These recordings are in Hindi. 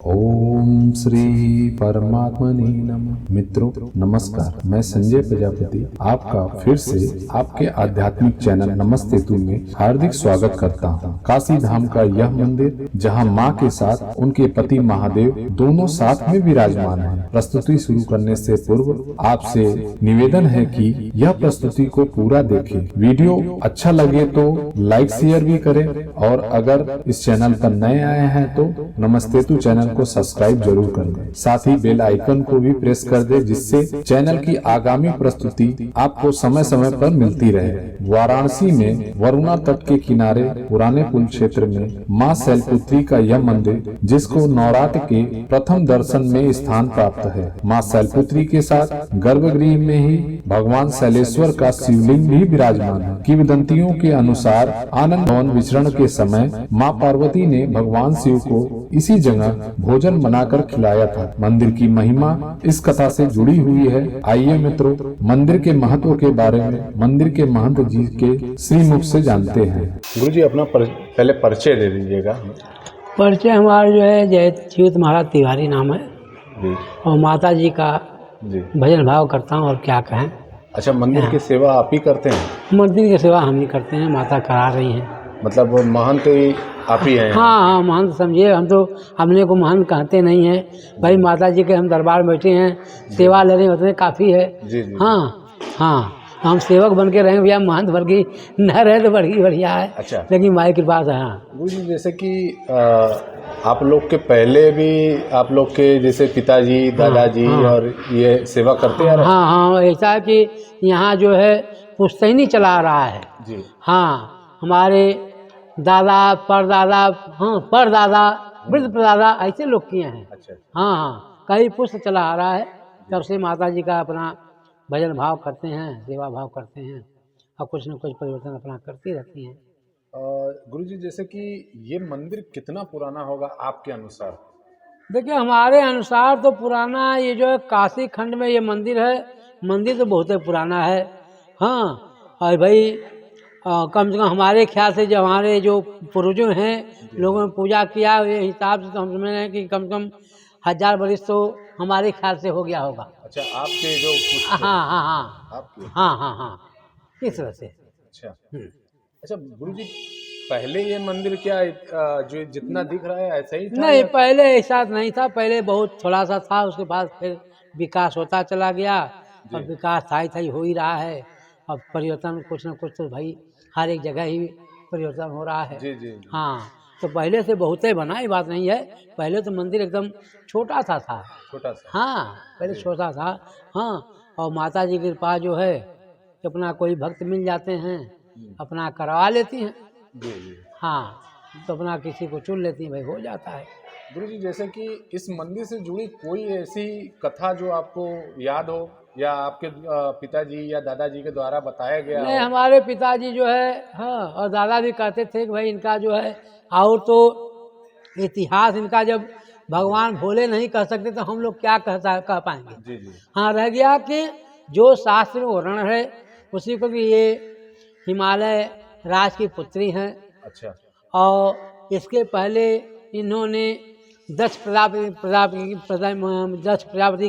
ओम श्री परमात्मने नमः। मित्रों नमस्कार, मैं संजय प्रजापति आपका फिर से आपके आध्यात्मिक चैनल नमस्ते तू में हार्दिक स्वागत करता हूं। काशी धाम का यह मंदिर जहां मां के साथ उनके पति महादेव दोनों साथ में विराजमान हैं। प्रस्तुति शुरू करने से पूर्व आपसे निवेदन है कि यह प्रस्तुति को पूरा देखें। वीडियो अच्छा लगे तो लाइक शेयर भी करें और अगर इस चैनल पर नए आए हैं तो नमस्ते तू चैनल को सब्सक्राइब जरूर कर दें। साथ ही बेल आइकन को भी प्रेस कर दें, जिससे चैनल की आगामी प्रस्तुति आपको समय समय पर मिलती रहे। वाराणसी में वरुणा तट के किनारे पुराने पुल क्षेत्र में मां शैलपुत्री का यह मंदिर, जिसको नवरात्र के प्रथम दर्शन में स्थान प्राप्त है। मां शैलपुत्री के साथ गर्भगृह में ही भगवान शैलेश्वर का शिवलिंग भी विराजमान है। किंवदंतियों के अनुसार आनंद भवन विचरण के समय मां पार्वती ने भगवान शिव को इसी जगह भोजन बनाकर खिलाया था। मंदिर की महिमा इस कथा से जुड़ी हुई है। आइए मित्रों, मंदिर के महत्व के बारे में मंदिर के महंत जी के श्रीमुख से जानते हैं। गुरु जी, अपना पहले परिचय दे दीजिएगा। परिचय हमारा जो है जयच्युत महाराज तिवारी नाम है जी। और माता जी का जी भजन भाव करता हूँ और क्या कहें। अच्छा, मंदिर की सेवा आप ही करते हैं? मंदिर की सेवा हम ही करते हैं, माता करा रही हैं। मतलब महंत आप ही हैं? हाँ, महंत समझिए। हम तो अपने को महंत कहते नहीं हैं भाई, माता जी के हम दरबार में बैठे हैं, सेवा ले रहे हैं, उतने काफ़ी है। जी जी। हाँ, हम सेवक बन के रहेंगे भैया, महंत भर की न रहे तो बढ़िया है। अच्छा, लेकिन माई की बात है। हाँ गुरु जी, जैसे कि आप लोग के पहले भी आप लोग के जैसे पिताजी दादाजी और ये सेवा करते आ रहे हैं? हाँ, ऐसा है कि यहाँ जो है पुश्तैनी चला रहा है जी। हाँ, हमारे दादा परदादा, परदादा वृद्ध परदादा ऐसे लोग किए हैं। अच्छा। हाँ, कई पुष्ट चला आ रहा है। तब से माता जी का अपना भजन भाव करते हैं, सेवा भाव करते हैं और कुछ न कुछ परिवर्तन अपना करती रहती हैं। गुरुजी, जैसे कि ये मंदिर कितना पुराना होगा आपके अनुसार? देखिए, हमारे अनुसार तो पुराना ये जो है काशी खंड में ये मंदिर है। मंदिर तो बहुत ही पुराना है। हाँ, और भाई कम से कम हमारे ख्याल से जो हमारे जो पूर्वजों हैं लोगों ने पूजा किया, ये हिसाब से तो हम समझ रहे हैं कि कम से कम 1000 बरस तो हमारे ख्याल से हो गया होगा। अच्छा, आपके जो हाँ, इस तरह से। अच्छा। अच्छा गुरुजी, पहले ये मंदिर क्या जो जितना दिख रहा है ऐसा ही था? नहीं, पहले ऐसा नहीं था। पहले बहुत थोड़ा सा था, उसके बाद फिर विकास होता चला गया और विकास था ही हो ही रहा है। अब परिवर्तन कुछ न कुछ तो भाई हर एक जगह ही परिवर्तन हो रहा है। जी। हाँ, तो पहले से बहुत ही बना, ही बात नहीं है। पहले तो मंदिर एकदम छोटा सा था। छोटा सा? हाँ, पहले छोटा था। हाँ, और माता जी की कृपा जो है कि अपना कोई भक्त मिल जाते हैं, अपना करवा लेती हैं। जी। हाँ, तो अपना किसी को चुन लेती हैं, भाई हो जाता है। गुरुजी, जैसे कि इस मंदिर से जुड़ी कोई ऐसी कथा जो आपको याद हो या आपके पिताजी या दादाजी के द्वारा बताया गया? नहीं, हमारे पिताजी जो है और दादा भी कहते थे कि भाई इनका जो है, और तो इतिहास इनका जब भगवान भोले नहीं कह सकते तो हम लोग क्या कह पाएंगे। जी। हाँ, रह गया कि जो शास्त्र में वर्णन है उसी को कि ये हिमालय राज की पुत्री हैं। अच्छा। और इसके पहले इन्होंने दक्ष प्रजापति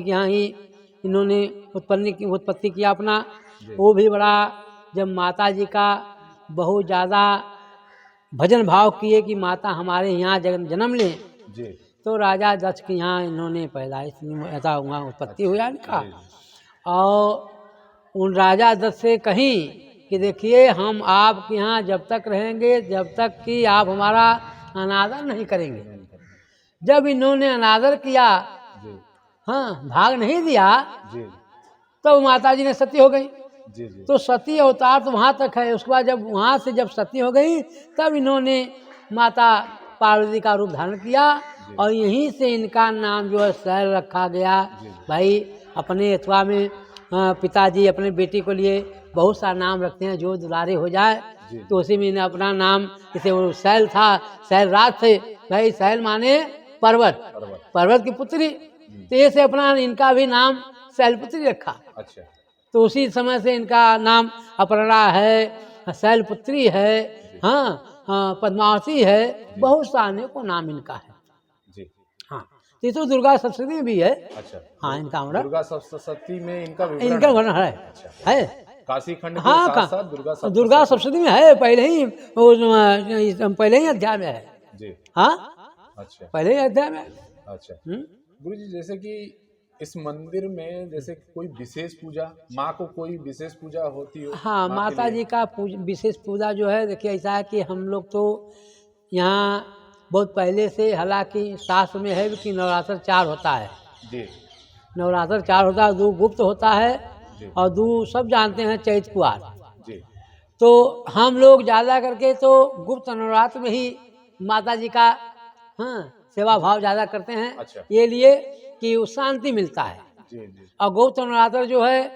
के यहाँ ही इन्होंने उत्पत्ति किया अपना। वो भी बड़ा, जब माता जी का बहुत ज़्यादा भजन भाव किए कि माता हमारे यहाँ जन्म लें, तो राजा दक्ष के यहाँ इन्होंने पैदाइश ऐसा वहाँ उत्पत्ति हुआ इनका। और उन राजा दक्ष से कहीं कि देखिए, हम आपके यहाँ जब तक रहेंगे जब तक कि आप हमारा अनादर नहीं करेंगे। जब इन्होंने अनादर किया, भाग नहीं दिया, तो माता जी ने सती हो गई। तो सती अवतार तो वहाँ तक है। उसके बाद जब वहाँ से जब सती हो गई, तब इन्होंने माता पार्वती का रूप धारण किया और यहीं से इनका नाम जो है शैल रखा गया। भाई अपने अथवा में पिताजी अपने बेटी को लिए बहुत सा नाम रखते हैं, जो दुलारे हो जाए, तो उसी में इन्हें अपना नाम, जैसे वो शैल था, शैल राज थे। भाई शैल माने पर्वत, पर्वत की पुत्री, तो ऐसे अपना इनका भी नाम शैलपुत्री रखा। अच्छा तो उसी समय से इनका नाम अपर्णा है, शैलपुत्री है, हाँ, पद्मावती है, बहुत सा अनेकों नाम इनका है। जी। हाँ, तो ये तो दुर्गा सप्तशती में भी है। अच्छा हाँ, इनका मतलब दुर्गा सप्तशती में इनका विवरण इनका है। वर्णन है। अच्छा है काशी खंड के हाँ, साथ साथ दुर्गा सप्तशती में है, पहले ही पहले ही अध्याय में है। जी। हाँ, अच्छा पहले ही अध्याय में। अच्छा गुरु जी, जैसे कि इस मंदिर में जैसे कोई विशेष पूजा, माँ को कोई विशेष पूजा होती हो? हाँ, माँ के माता लिए? जी का विशेष पूजा जो है, देखिए ऐसा है कि हम लोग तो यहाँ बहुत पहले से, हालांकि शास्त्र में है भी कि नवरात्र 4 होता है। जी नवरात्र 4 होता है, 2 गुप्त होता है जी और 2 सब जानते हैं चैत कुआर। जी तो हम लोग ज़्यादा करके तो गुप्त नवरात्र में ही माता जी का सेवा भाव ज़्यादा करते हैं। अच्छा। ये लिए कि वो शांति मिलता है। जी जी और गुप्त नवरात्र जो है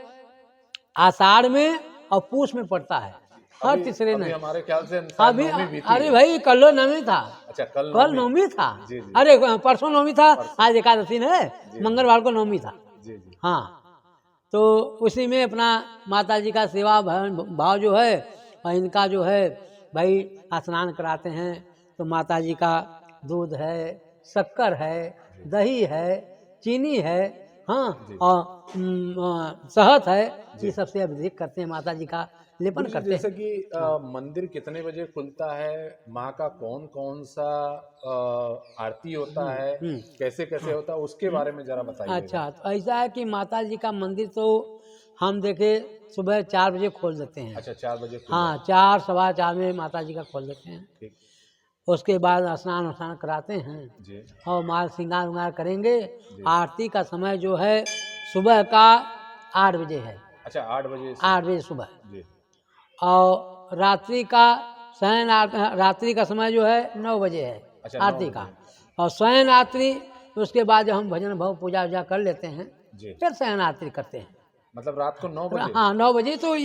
आषाढ़ में और पूष में पड़ता है, हर तीसरे अभी नहीं। हमारे ख्याल से शायद अभी नवमी बीती अरे है। भाई कल नवमी था। अच्छा कल नवमी था। जी जी अरे परसों नवमी था, आज एकादशी है, मंगलवार को नवमी था। जी जी हाँ, तो उसी में अपना माता जी का सेवा भाव जो है, और इनका जो है भाई स्नान कराते हैं तो माता जी का दूध है, शक्कर है, दही है, चीनी है, हाँ, और शहद है, ये सबसे अभिषेक करते हैं, माता जी का लेपन गुरु जी, करते जैसे हैं। कि मंदिर कितने बजे खुलता है, माँ का कौन कौन सा आरती होता है, कैसे कैसे होता है, उसके बारे में जरा बताइए। अच्छा, तो ऐसा है कि माता जी का मंदिर तो हम देखे सुबह 4 बजे खोल देते हैं। अच्छा 4 बजे खुल हाँ, 4 सवा 4 में माता जी का खोल देते हैं। ठीक उसके बाद स्नान वस्नान कराते हैं जी और माल श्रृंगार उंगार करेंगे। आरती का समय जो है सुबह का 8 बजे है। अच्छा 8 बजे से 8 बजे सुबह। जी और रात्रि का रात्रि का समय जो है 9 बजे है। अच्छा, 9 आरती का। बजे। और शयन आरती उसके बाद जब हम भजन भाव पूजा वूजा कर लेते हैं जी फिर शयन आरती करते हैं। मतलब रात को 9 बजे हाँ, 9 बजे तो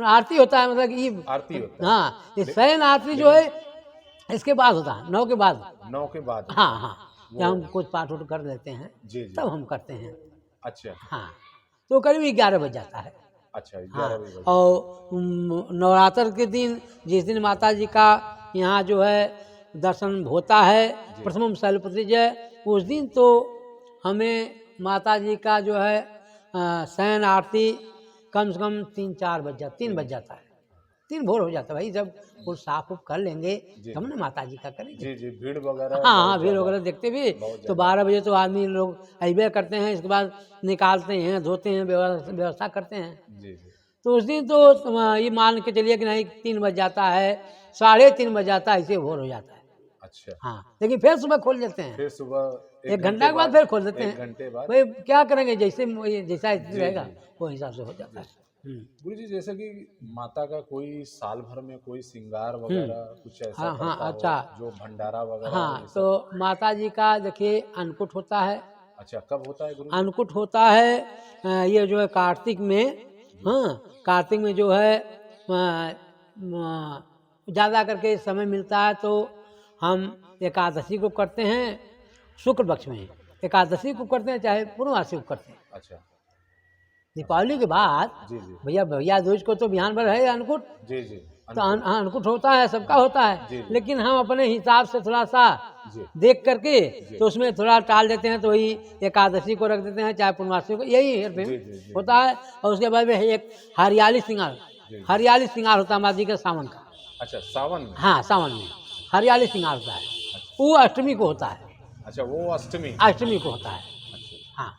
आरती होता है, मतलब कि आरती होता है। हाँ, ये शयन आरती जो है इसके बाद होता है, 9 के बाद। 9 के बाद हाँ हाँ, जब हम कुछ पाठ उठ कर लेते हैं जी जी तब हम करते हैं। अच्छा हाँ, तो करीब 11 बज जाता है। अच्छा 11 हाँ, बजे और नवरात्र के दिन जिस दिन माता जी का यहाँ जो है दर्शन होता है, प्रथम शैलपुत्री जय, उस दिन तो हमें माता जी का जो है शयन आरती कम से कम 3-4 बज जाता, 3 बज जाता है, 3 भोर हो जाता है भाई। जब कुल साफ उफ कर लेंगे तब ना माता जी का करेंगे। जी जी भीड़ वगैरह हाँ बहुत हाँ, भीड़ ज्यादा। वगैरह देखते भी बहुत तो 12 बजे तो आदमी लोग अइबे करते हैं, इसके बाद निकालते हैं, धोते हैं, व्यवस्था करते हैं। जी जी तो उस दिन तो ये मान के चलिए कि नहीं 3 बज जाता है, 3:30 बज जाता है, ऐसे भोर हो जाता है। अच्छा हाँ, लेकिन फिर सुबह खोल देते हैं, फिर सुबह 1 घंटा के बाद फिर खोल देते 1 हैं। घंटे बाद भाई क्या करेंगे, जैसा स्थिति रहेगा वो हिसाब से हो जाता है। गुरु जी, जैसे कि माता का कोई साल भर में कोई श्रृंगार वगैरह कुछ ऐसा हाँ हाँ, करता हो, अच्छा। जो भंडारा वगैरह हाँ, ये सब? तो माता जी का देखिए अन्नकूट होता है। अच्छा कब होता है गुरु जी? अन्नकूट होता है ये जो है कार्तिक में। हाँ, कार्तिक में जो है ज़्यादा करके समय मिलता है तो हम एकादशी को करते हैं, शुक्ल पक्ष में एकादशी को करते हैं, चाहे पूर्णवासी को करते हैं। अच्छा दीपावली के बाद जी जी भैया दूज को तो बिहान भर है अन्नकूट, जी जी तो अन्नकूट होता है, सबका होता है। जी। लेकिन हम अपने हिसाब से थोड़ा सा जी देख करके तो उसमें थोड़ा टाल देते हैं, तो वही एकादशी को रख देते हैं, चाहे पूर्णवासी को, यही जी, जी। होता है। और उसके बाद में एक हरियाली श्रृंगार, जी। हरियाली श्रृंगार होता है माता जी का सावन का। अच्छा सावन में? हाँ, सावन में हरियाली श्रृंगार होता है, वो अष्टमी को होता है। अच्छा वो अष्टमी अष्टमी को होता है। अच्छा हाँ,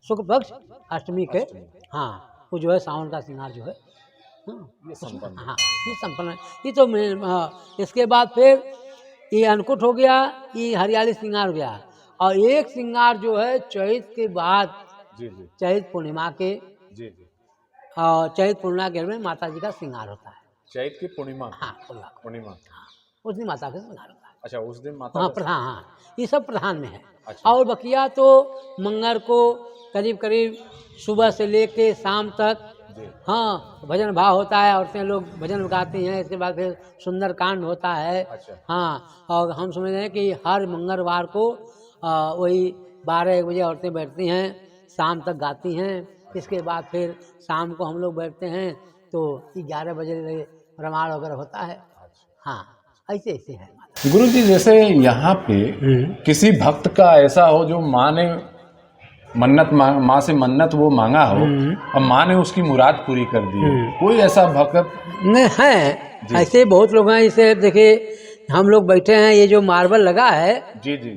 शुक्ल पक्ष अष्टमी के। अष्टमी। हाँ, वो जो है सावन का श्रृंगार जो है, हाँ, ये संपन्न हाँ, ये संपन्न है। ये तो इसके बाद फिर ये अन्नकूट हो गया, ये हरियाली श्रृंगार हो गया। और एक श्रृंगार जो है चैत के बाद, जी जी चैत पूर्णिमा के, जी जी और चैत पूर्णिमा के में माता जी का श्रृंगार होता है। चैत की पूर्णिमा हाँ, पूर्णिमा को। पूर्णिमा हाँ, उस दिन माता का श्रृंगार होता है। अच्छा उस दिन माता हाँ, का- प्रधान, हाँ, ये सब प्रधान में है। अच्छा। और बकिया तो मंगल को करीब करीब सुबह से लेके शाम तक, जी हाँ, भजन भाव होता है, औरतें लोग भजन गाती हैं। इसके बाद फिर सुंदर कांड होता है। अच्छा हाँ, और हम समझ रहे हैं कि हर मंगलवार को वही 12-1 बजे औरतें बैठती हैं, शाम तक गाती हैं। इसके बाद फिर शाम को हम लोग बैठते हैं तो 11 बजे रामायण वगैरह होता है। हाँ, ऐसे ऐसे है। गुरु जी, जैसे यहाँ पे किसी भक्त का ऐसा हो जो माँ ने मन्नत माँ से मन्नत वो मांगा हो और माँ ने उसकी मुराद पूरी कर दी, कोई ऐसा भक्त नहीं है? ऐसे बहुत लोग हैं। इसे देखिए, हम लोग बैठे हैं, ये जो मार्बल लगा है, जी जी,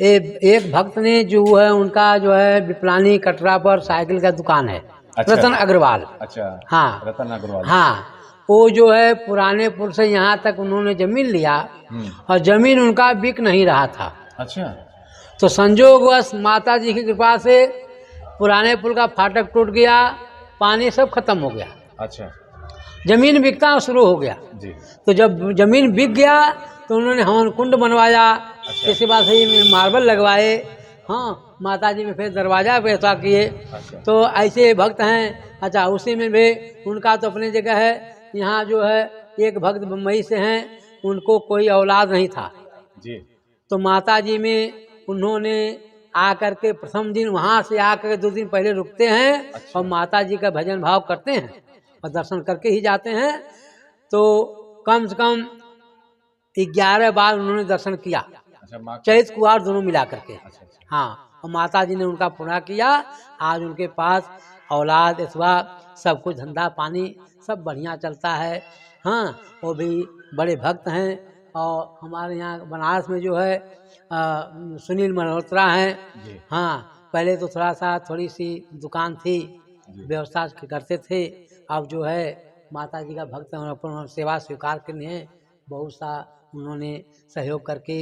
एक भक्त ने जो है, उनका जो है विपलानी कटरा पर साइकिल का दुकान है। अच्छा, रतन अग्रवाल। अच्छा, हाँ, रतन अग्रवाल। हाँ, वो जो है पुराने पुल से यहाँ तक उन्होंने जमीन लिया और जमीन उनका बिक नहीं रहा था। अच्छा, तो संजोगवश माता जी की कृपा से पुराने पुल का फाटक टूट गया, पानी सब खत्म हो गया, अच्छा, जमीन बिकना शुरू हो गया जी। तो जब जमीन बिक गया तो उन्होंने हवन कुंड बनवाया। अच्छा। इसके बाद से मार्बल लगवाए। हाँ, माता जी में फिर दरवाजा व्यवस्था किए। अच्छा। तो ऐसे भक्त हैं। अच्छा, उसी में भी उनका तो अपनी जगह है। यहाँ जो है एक भक्त बम्बई से हैं, उनको कोई औलाद नहीं था जी। तो माता जी में उन्होंने आकर के प्रथम दिन वहाँ से आकर के 2 दिन पहले रुकते हैं। अच्छा। और माता जी का भजन भाव करते हैं और दर्शन करके ही जाते हैं। तो कम से कम 11 बार उन्होंने दर्शन किया। अच्छा, माँ चैत कुआर दोनों मिला करके। अच्छा, अच्छा। हाँ, और माता जी ने उनका पूरा किया। आज उनके पास औलाद अथवा सब कुछ धंधा पानी सब बढ़िया चलता है। हाँ, वो भी बड़े भक्त हैं। और हमारे यहाँ बनारस में जो है सुनील मल्होत्रा हैं। जी। हाँ, पहले तो थोड़ी सी दुकान थी, व्यवस्था करते थे। अब जो है माता जी का भक्त अपन सेवा स्वीकार करने हैं, बहुत सा उन्होंने सहयोग करके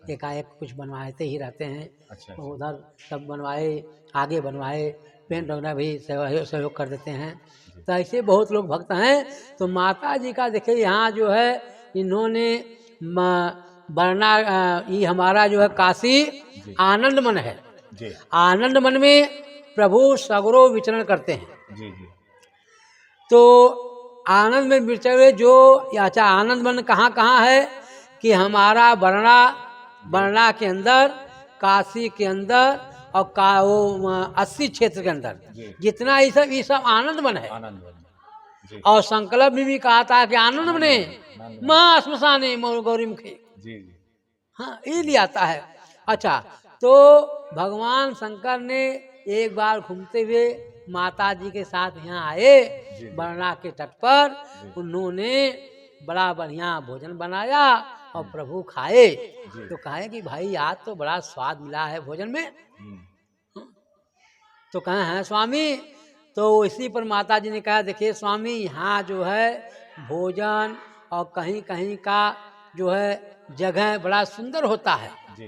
एकाएक कुछ बनवाते ही रहते हैं। अच्छा, तो उधर सब बनवाए, आगे बनवाए, पेंट वगैरह भी सहयोग कर देते हैं। तो ऐसे बहुत लोग भक्त हैं। तो माता जी का देखिए, यहाँ जो है इन्होंने बरना, ये हमारा जो है काशी आनंद मन है। जी। आनंद मन में प्रभु सगरो विचरण करते हैं। जी जी। तो आनंद में विचरे जो, अच्छा, आनंद मन कहाँ कहाँ है कि हमारा बरना के अंदर, काशी के अंदर और वो 80 क्षेत्र के अंदर जितना ये सब आनंद मन है। आनंद मन। जी। और संकल्प में भी कहा था कि आनंद मने माँ श्मशाने मोर गौरी मुखे। जी जी। हाँ, ये लिया आता है। अच्छा, तो भगवान शंकर ने एक बार घूमते हुए माता जी के साथ यहाँ आए बरना के तट पर। उन्होंने बड़ा बढ़िया भोजन बनाया और प्रभु खाए। तो कहे कि भाई आज तो बड़ा स्वाद मिला है भोजन में। तो कहे हैं स्वामी। तो इसी पर माता जी ने कहा, देखिए स्वामी, यहाँ जो है भोजन और कहीं कहीं का जो है जगह बड़ा सुंदर होता है। जी।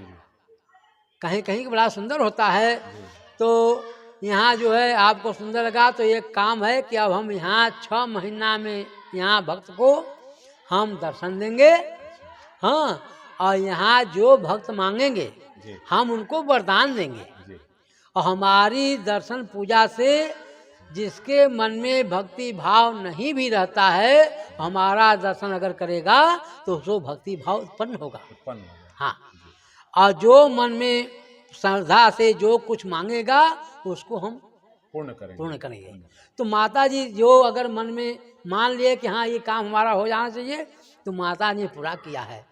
कहीं कहीं का बड़ा सुंदर होता है। तो यहाँ जो है आपको सुंदर लगा तो एक काम है कि अब हम यहाँ 6 महीना में यहाँ भक्त को हम दर्शन देंगे। हाँ, और यहाँ जो भक्त मांगेंगे हम उनको वरदान देंगे। और हमारी दर्शन पूजा से जिसके मन में भक्ति भाव नहीं भी रहता है, हमारा दर्शन अगर करेगा तो उसको भक्ति भाव उत्पन्न होगा। हाँ, और जो मन में श्रद्धा से जो कुछ मांगेगा उसको हम पूर्ण करेंगे। तो माता जी जो अगर मन में मान लिए कि हाँ ये काम हमारा हो जाना चाहिए, तो माता ने पूरा किया है।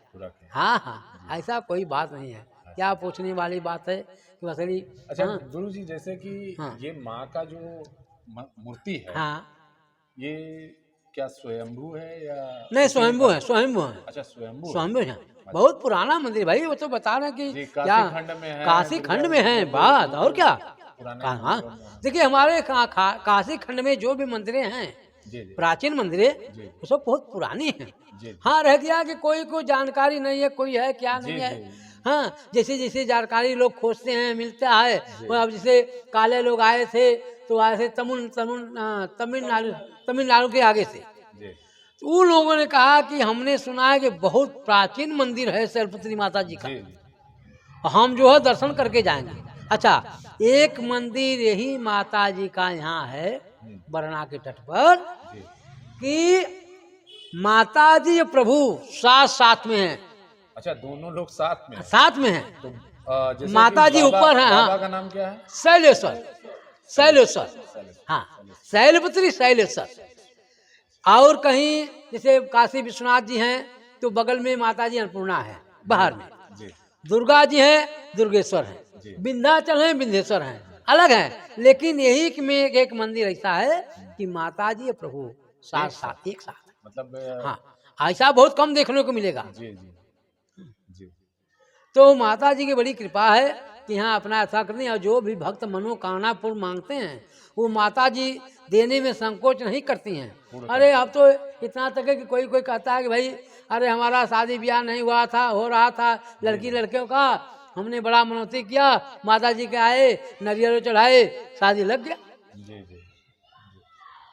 हाँ हाँ, ऐसा कोई बात नहीं है। क्या पूछने वाली बात है कि वसली। अच्छा गुरु जी, जैसे कि ये माँ का जो मूर्ति है, हाँ, ये क्या स्वयंभू है या नहीं? स्वयंभू है, स्वयंभू है। अच्छा, स्वयंभू है। बहुत पुराना मंदिर भाई, वो तो बता रहे हैं कि क्या खंड में है, काशी खंड में है। बात और क्या। हाँ, देखिए हमारे काशी खंड में जो भी मंदिरें हैं, प्राचीन मंदिरें, वो सब बहुत पुरानी हैं। हाँ, रह गया कि कोई जानकारी नहीं है, कोई है क्या नहीं है। हाँ, जैसे जैसे जानकारी लोग खोजते हैं मिलता है। अब जैसे काले लोग आए थे तो आए थे तमिलनाडु के आगे से। तो उन लोगों ने कहा कि हमने सुना है कि बहुत प्राचीन मंदिर है शैलपुत्री माता जी का, हम जो है दर्शन करके जाएंगे। अच्छा, एक मंदिर यही माता जी का यहाँ है बरना के तट पर कि माता जी प्रभु साथ में हैं। अच्छा, दोनों लोग साथ में हैं। साथ में हैं। जैसे माता कि जी बाबा- ऊपर हैं, हाँ। बाबा का नाम क्या है? शैलेश्वर, शैलेश्वर, हाँ, शैलपुत्री शैलेश्वर। और कहीं जैसे काशी विश्वनाथ जी हैं तो बगल में माता जी अन्नपूर्णा है बाहर में, जी दुर्गा जी हैं दुर्गेश्वर हैं, जी। विंध्याचल हैं विंध्येश्वर हैं, अलग हैं, लेकिन यही कि में एक मंदिर ऐसा है कि माता जी और प्रभु साथ साथ एक साथ। मतलब हाँ, ऐसा बहुत कम देखने को मिलेगा। जी जी जी तो माता जी की बड़ी कृपा है कि यहाँ अपना ऐसा करते हैं, और जो भी भक्त मनोकामना पूर्ण मांगते हैं वो माता जी देने में संकोच नहीं करती हैं। अरे अब तो इतना तक है कि कोई कोई कहता है कि भाई अरे हमारा शादी ब्याह नहीं हुआ था, हो रहा था लड़की लड़कियों का, हमने बड़ा मनौती किया, माता जी के आए नारियल चढ़ाए, शादी लग गया। जी जी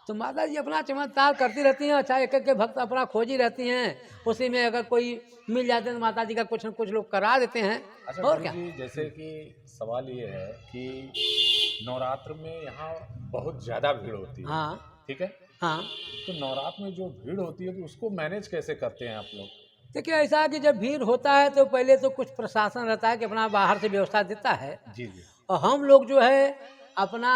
तो माता जी अपना चमत्कार करती रहती हैं। अच्छा, एक एक के भक्त अपना खोजी रहती हैं, उसी में अगर कोई मिल जाते हैं तो माता जी का कुछ न कुछ लोग करा देते हैं। अच्छा और गुरु क्या, जी, जैसे कि सवाल ये है कि नवरात्र में यहाँ बहुत ज्यादा भीड़ होती है, हाँ ठीक है? हाँ। तो नवरात्र में जो भीड़ होती है तो उसको मैनेज कैसे करते हैं आप लोग? देखिए ऐसा है कि जब भीड़ होता है तो पहले तो कुछ प्रशासन रहता है कि अपना बाहर से व्यवस्था देता है, जी जी और हम लोग जो है अपना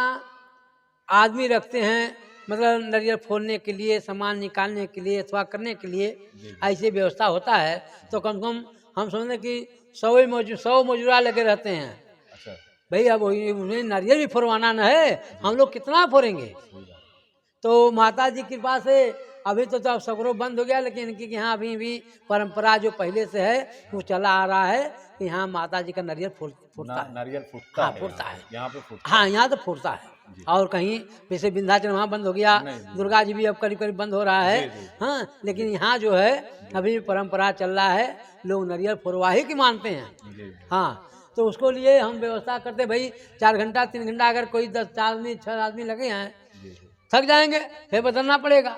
आदमी रखते हैं, मतलब नारियल फोड़ने के लिए, सामान निकालने के लिए अथवा करने के लिए ऐसी व्यवस्था होता है। तो कम से कम हम समझते कि 100 मजूरा लगे रहते हैं। अच्छा भाई अब उन्हें नारियल भी फोड़वाना न है, हम लोग कितना फोड़ेंगे। तो माता जी की कृपा से अभी तो अब सगरों बंद हो गया, लेकिन इनकी यहाँ अभी भी परंपरा जो पहले से है वो चला आ रहा है कि यहाँ माता जी का नारियल फूटता है। नारियल फूटता हाँ, है, फूटता है। यहाँ पे फूटता हाँ, यहाँ तो फूटता है। और कहीं जैसे विंध्याचल वहाँ बंद हो गया, दुर्गा जी भी अब करीब करीब बंद हो रहा है। हाँ, लेकिन यहाँ जो है अभी भी परंपरा चल रहा है, लोग नारियल फोड़वा ही की मानते हैं। हाँ, तो उसको लिए हम व्यवस्था करते, भाई 4 घंटा 3 घंटा अगर कोई 10 आदमी 6 आदमी लगे हैं, थक जाएंगे, फिर बदलना पड़ेगा।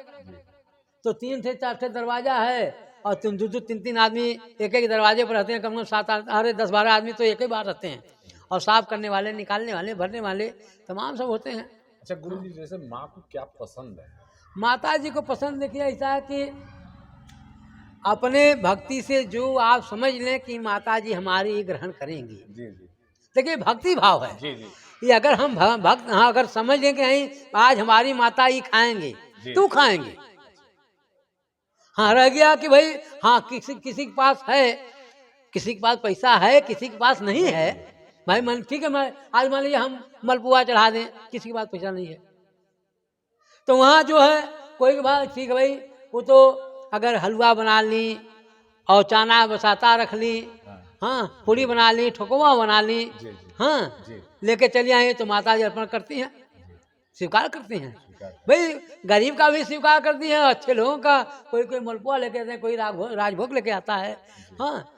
तो 3 से 4 से दरवाजा है, और 2-2 3-3 आदमी एक एक दरवाजे पर रहते हैं। कम से कम 7-8 अरे 10-12 आदमी तो एक ही बार रहते हैं, और साफ करने वाले, निकालने वाले, भरने वाले तमाम सब होते हैं। अच्छा गुरु जी, जैसे माँ को क्या पसंद है? माता जी को पसंद देखिए ऐसा है कि अपने भक्ति से जो आप समझ लें कि माता जी हमारी ग्रहण करेंगी। जी जी देखिए भक्ति भाव है जी जी ये, अगर हम भक्त हाँ अगर समझ लें कि नहीं आज हमारी माता ही खाएंगे तो खाएंगे। हाँ, रह गया कि भाई हाँ किसी किसी के पास है, किसी के पास पैसा है, किसी के पास नहीं है, भाई मन ठीक है, मैं आज मान लीजिए हम मलपुआ चढ़ा दें, किसी के पास पैसा नहीं है, तो वहाँ जो है कोई के पास ठीक है भाई, वो तो अगर हलवा बना ली और चाना बसाता रख ली, हाँ पूड़ी बना ली, ठोकवा बना ली, हाँ लेके चली आई तो माता जी अर्पण करती हैं, स्वीकार करती हैं। भाई गरीब का भी स्वीकार करती हैं, अच्छे लोगों का कोई कोई मलपुआ लेके आते हैं, कोई राजभोग लेके आता है। हाँ,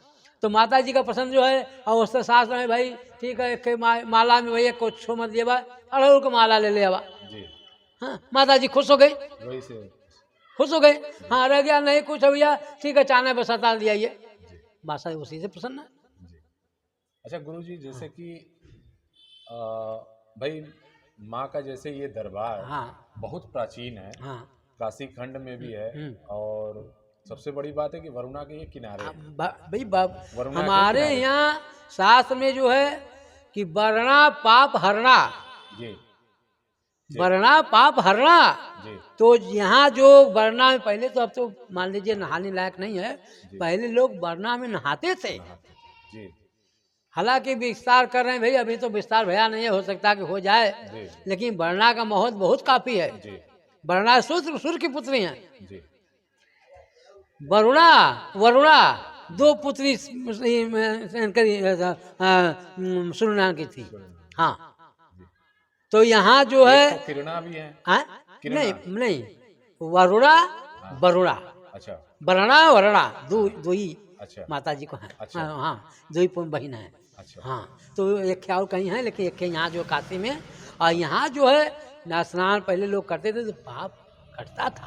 तो माता जी का पसंद जो है, और उससे सास में भाई ठीक है, एक माला में भैया कुछ छो मत लिया, अड़हुल को माला ले लिया। हाँ, माता जी खुश हो गई, खुश हो गई। हाँ, रह गया नहीं कुछ भैया ठीक है, चाना बसाता दिया, ये माता उसी से प्रसन्न है। अच्छा गुरु जी, जैसे कि भाई माँ का जैसे ये दरबार बहुत प्राचीन है, काशी खंड में भी है, और सबसे बड़ी बात है कि वरुणा के ये किनारे है। भाई हमारे यहाँ शास्त्र में जो है कि वर्णा पाप हरना, वर्णा पाप हरना, तो यहाँ जो वर्णा में पहले तो, अब तो मान लीजिए नहाने लायक नहीं है, पहले लोग वर्णा में नहाते थे। हालांकि विस्तार कर रहे हैं भाई, अभी तो विस्तार भया नहीं है, हो सकता कि हो जाए, लेकिन वर्णा का महत्व बहुत काफी है। वर्णा सूर्य की पुत्री है, वरुणा वरुणा 2 पुत्री सूर्यनारायण की थी। हाँ, तो यहाँ जो है किरणा भी है। नहीं वरुणा वरुणा, अच्छा, वर्णा वर्णा दो ही अच्छा माता जी को है। अच्छा। हाँ 2 ही बहन है। अच्छा। हाँ, तो एक और कहीं है, लेकिन एक यहाँ जो काशी में, और यहाँ जो है स्नान पहले लोग करते थे तो पाप कटता था।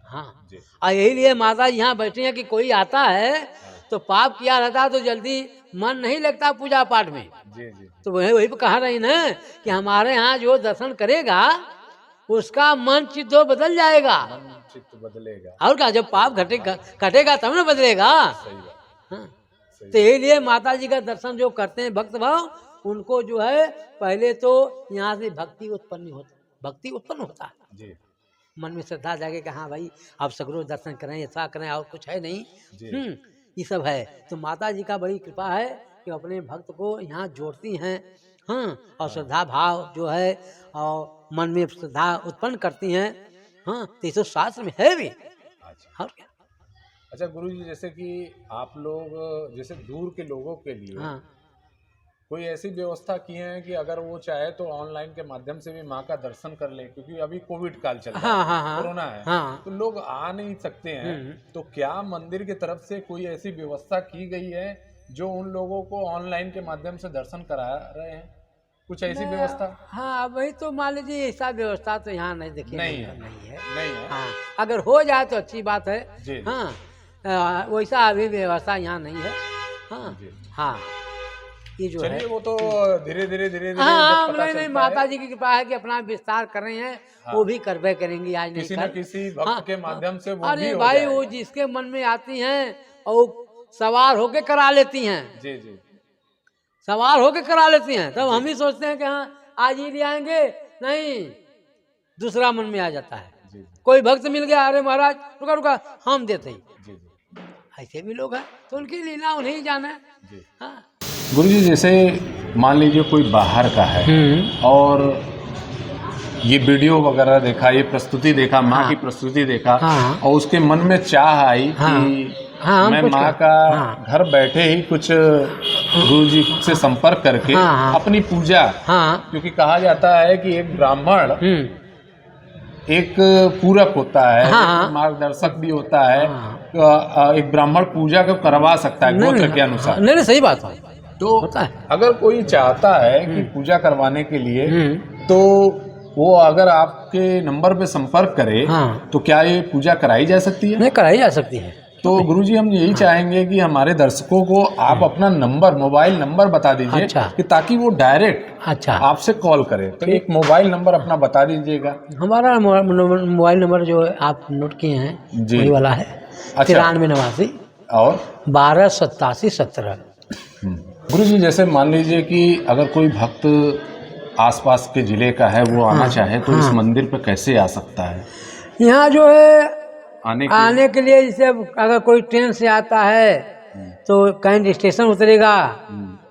हाँ, और यही लिए माता जी यहाँ बैठी हैं कि कोई आता है तो पाप किया रहता तो जल्दी मन नहीं लगता पूजा पाठ में। तो वही पे कहा रही ना कि हमारे यहाँ जो दर्शन करेगा उसका मन चित्त बदल जाएगा, चित्त बदलेगा। और क्या, जब पाप कटेगा तब ना बदलेगा। सही बात। हाँ, तो यही लिए माता जी का दर्शन जो करते हैं भक्त भाव, उनको जो है पहले तो यहाँ से भक्ति उत्पन्न होता है। जी मन में श्रद्धा जागे कि हाँ भाई अब सगरो दर्शन करें, ऐसा करें, और कुछ है नहीं। ये सब है। तो माता जी का बड़ी कृपा है कि अपने भक्त को यहाँ जोड़ती हैं। हाँ, और श्रद्धा भाव जो है और मन में श्रद्धा उत्पन्न करती हैं। हाँ, तो इस शास्त्र में है भी। अच्छा और क्या। अच्छा गुरु जी, जैसे कि आप लोग जैसे दूर के लोगों के लिए हाँ कोई ऐसी व्यवस्था की है कि अगर वो चाहे तो ऑनलाइन के माध्यम से भी माँ का दर्शन कर ले, क्योंकि अभी कोविड काल चल रहा है, हाँ कोरोना है, हाँ। तो लोग आ नहीं सकते हैं। तो क्या मंदिर की तरफ से कोई ऐसी व्यवस्था की गई है जो उन लोगों को ऑनलाइन के माध्यम से दर्शन करा रहे हैं? कुछ ऐसी व्यवस्था? हाँ वही तो मान लीजिए, ऐसा व्यवस्था तो यहाँ नहीं देखिए, नहीं है। नहीं है। हाँ, अगर हो जाए तो अच्छी बात है। जी। हाँ, वैसा अभी व्यवस्था यहाँ नहीं है। हाँ हाँ, ये जो है चलिए वो तो धीरे धीरे हाँ, जब पता नहीं चलता माता है, जी की कृपा है कि अपना विस्तार कर रहे हैं। वो भी करवे करेंगी आज नहीं किसी न कल। किसी भक्त के माध्यम से वो भी अरे हो भाई, जाएगा। वो जिसके मन में आती हैं और सवार होके करा लेती हैं, जी जी सवार होके करा लेती हैं। तब हम ही सोचते हैं कि हाँ आज ही ले आएंगे, नहीं, दूसरा मन में आ जाता है। जी कोई भक्त मिल गया, अरे महाराज रुका रुका, हम देते ही। जी ऐसे भी लोग हैं, तो उनकी लीला उन्हें ही जाना है। जी। हाँ गुरु जी, जैसे मान लीजिए कोई बाहर का है और ये वीडियो वगैरह देखा, ये प्रस्तुति देखा, माँ की प्रस्तुति देखा, हाँ। और उसके मन में चाह आई कि हाँ, मैं माँ का घर बैठे ही कुछ गुरु जी से संपर्क करके अपनी पूजा, क्योंकि कहा जाता है कि एक ब्राह्मण एक पूरक होता है, मार्गदर्शक भी होता है। एक ब्राह्मण पूजा को करवा सकता है गोत्र के अनुसार। नहीं, सही बात है। तो अगर कोई चाहता है कि पूजा करवाने के लिए, तो वो अगर आपके नंबर पे संपर्क करे, तो क्या ये पूजा कराई जा सकती है? नहीं, कराई जा सकती है। तो गुरुजी, हम यही चाहेंगे कि हमारे दर्शकों को आप अपना नंबर, मोबाइल नंबर बता दीजिए। अच्छा। कि ताकि वो डायरेक्ट आपसे कॉल करें। तो एक मोबाइल नंबर अपना बता दीजिएगा। हमारा मोबाइल नंबर जो आप नोट किए हैं वही वाला है। 9389 और 128717। गुरुजी, जैसे मान लीजिए कि अगर कोई भक्त आसपास के जिले का है, वो आना चाहे तो इस मंदिर पर कैसे आ सकता है? यहाँ जो है आने के लिए, जैसे अगर कोई ट्रेन से आता है तो कैंट स्टेशन उतरेगा।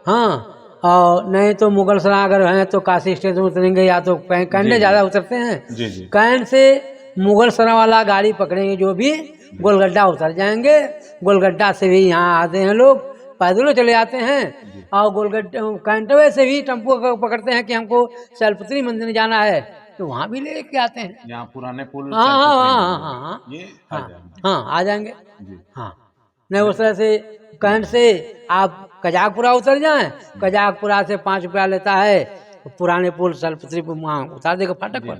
हाँ, और नहीं तो मुगल सराय अगर हैं तो काशी स्टेशन उतरेंगे, या तो कैंट ज़्यादा उतरते हैं। जी जी। कैंट से मुगल सराय वाला गाड़ी पकड़ेंगे, जो भी गोलगड्ढा उतर जाएंगे। गोलगड्ढा से भी यहाँ आते हैं लोग, पैदल चले आते हैं। और गोलगड्ढा कैंटवे से भी टेम्पो पकड़ते हैं कि हमको शैलपुत्री मंदिर जाना है, तो वहाँ भी लेके आते हैं। यहाँ पुराने पुल। हाँ, ये आ जाएंगे। हाँ, नहीं उस तरह से कैंट से आप कजाकपुरा उतर जाएं, कजाकपुरा से 5 रुपया लेता है, पुराने पुल शैलपुत्री पे वहाँ उतार देगा फाटक पर।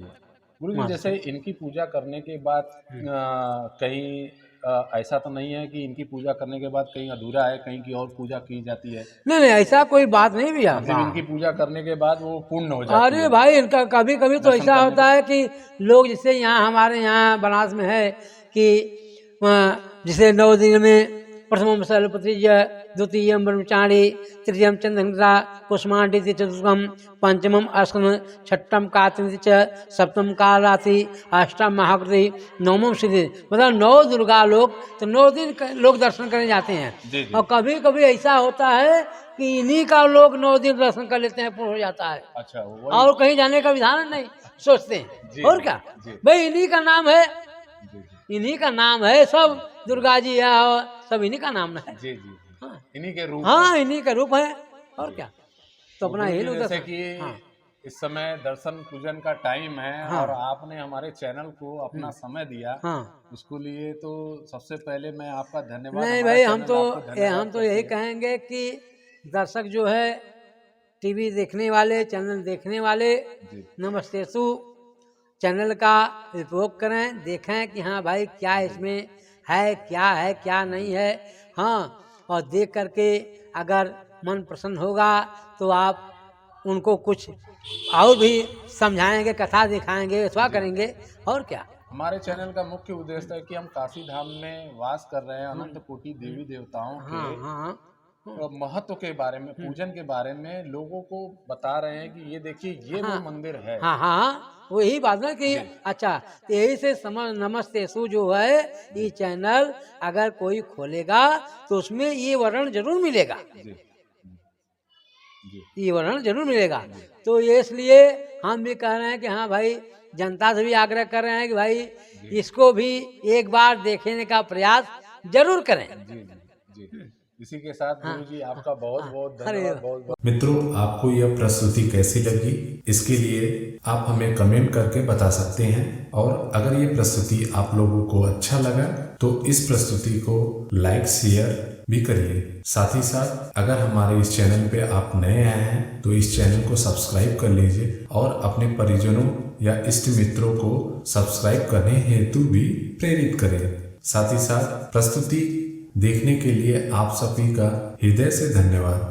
गुरु जी, जैसे इनकी पूजा करने के बाद कहीं ऐसा तो नहीं है कि इनकी पूजा करने के बाद कहीं अधूरा है, कहीं की और पूजा की जाती है? नहीं, ऐसा कोई बात नहीं भैया। इनकी पूजा करने के बाद वो पूर्ण हो जाती है। अरे भाई, इनका कभी कभी तो ऐसा होता है कि लोग, जैसे यहाँ हमारे यहाँ बनारस में है कि जिसे 9 दिन में प्रथमम शैलपुत्री, द्वितीयम ब्रह्मचारी, तृतीयम चंद्रघंटा कुष्मांडी, चतुर्थम पंचमम अस्कन, छठम कार्तिक, सप्तम कालाति, अष्टम महाकृति, नवमम सिद्धि। मतलब 9 दुर्गा लोग, तो 9 दिन लोग दर्शन करने जाते हैं। और कभी कभी ऐसा होता है कि इन्हीं का लोग 9 दिन दर्शन कर लेते हैं, पूर्ण हो जाता है। अच्छा, और कहीं जाने का विधान नहीं सोचते हैं। और क्या भाई, इन्हीं का नाम है, इन्हीं का नाम है, सब दुर्गा जी है, सब इन्हीं का नाम है। जी जी। इन्हीं के रूप। हाँ, इन्हीं का रूप है। और क्या, तो अपना यही लोग जैसे कि इस समय दर्शन पूजन का टाइम है, और आपने हमारे चैनल को अपना समय दिया, उसको लिए तो सबसे पहले मैं आपका धन्यवाद। नहीं भाई, हम तो यही कहेंगे कि दर्शक जो है, टीवी देखने वाले, चैनल देखने वाले, नमस्तेसु चैनल का उपयोग करें, देखें कि हाँ भाई क्या इसमें है, क्या नहीं है। हाँ, और देख करके अगर मन प्रसन्न होगा तो आप उनको कुछ और भी समझाएंगे, कथा दिखाएंगे, ऐसा करेंगे। और क्या, हमारे चैनल का मुख्य उद्देश्य है कि हम काशी धाम में वास कर रहे हैं अनंत कोटि देवी देवताओं के महत्व के बारे में, पूजन के बारे में लोगों को बता रहे हैं कि ये देखिए ये वो मंदिर है। हाँ हाँ, वही बात ना कि अच्छा, यही से समझ नमस्ते सु जो है ये चैनल अगर कोई खोलेगा तो उसमें ये वर्णन जरूर मिलेगा, जी ये वर्णन जरूर मिलेगा। तो ये इसलिए हम भी कह रहे हैं कि हाँ भाई, जनता से भी आग्रह कर रहे हैं कि भाई इसको भी एक बार देखने का प्रयास जरूर करें। जी जी जी। इसी के साथ गुरु जी आपका बहुत बहुत अरे धन्यवाद, बहुत बहुत। मित्रों, आपको यह प्रस्तुति कैसी लगी, इसके लिए आप हमें कमेंट करके बता सकते हैं। और अगर ये प्रस्तुति आप लोगों को अच्छा लगा तो इस प्रस्तुति को लाइक शेयर भी करिए। साथ ही साथ अगर हमारे इस चैनल पे आप नए आए हैं तो इस चैनल को सब्सक्राइब कर लीजिए और अपने परिजनों या इष्ट मित्रों को सब्सक्राइब करने हेतु भी प्रेरित करें। साथ ही साथ प्रस्तुति देखने के लिए आप सभी का हृदय से धन्यवाद।